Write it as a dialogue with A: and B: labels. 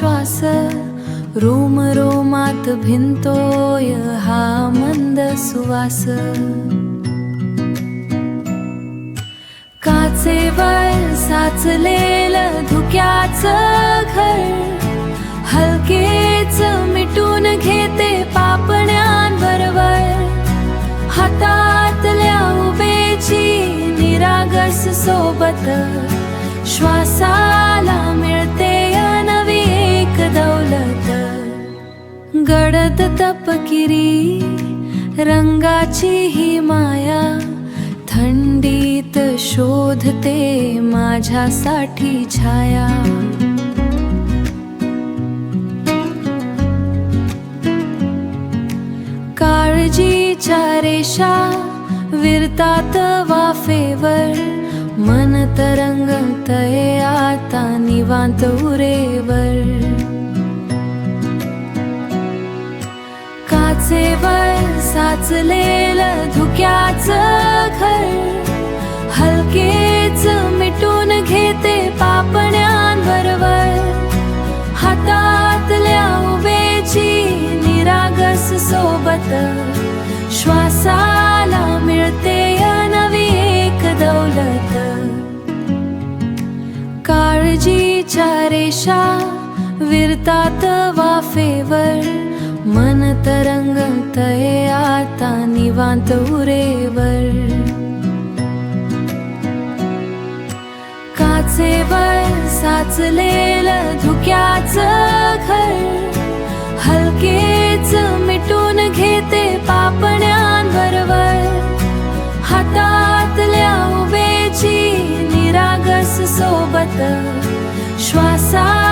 A: श्वास, रोम रोमात भिनतोय हा मंद सुवास. काचेवर साचलेलं धुक्याचं घर, हलकेच मिटून घेते पापण्यांबरोबर. हातातल्या उभेची निरागस सोबत, श्वासाला मिळते नवी एक दौलत. गडद तपकिरी रंगाची ही माया, थंडीत शोधते माझ्यासाठी छाया. काळजीच्या रेषा विरतात वाफेवर, मन तरंगतय आता निवांत उरेवर. काचेवर साचलेलं धुक्याचं घर, हलकेच मिटून घेते पापण्यांबरोबर. हातातल्या उभेची निरागस सोबत, श्वासाला मिळते नवी एक दौलत. काळजीच्या रेषा विरतात वाफेवर, मन तरंगतय आता निवांत उरेवर. काचेवर साचलेलं धुक्याचं घर, हलकेच मिटून घेते पापण्यांबरोबर. हातातल्या उभेची निरागस सोबत, श्वासा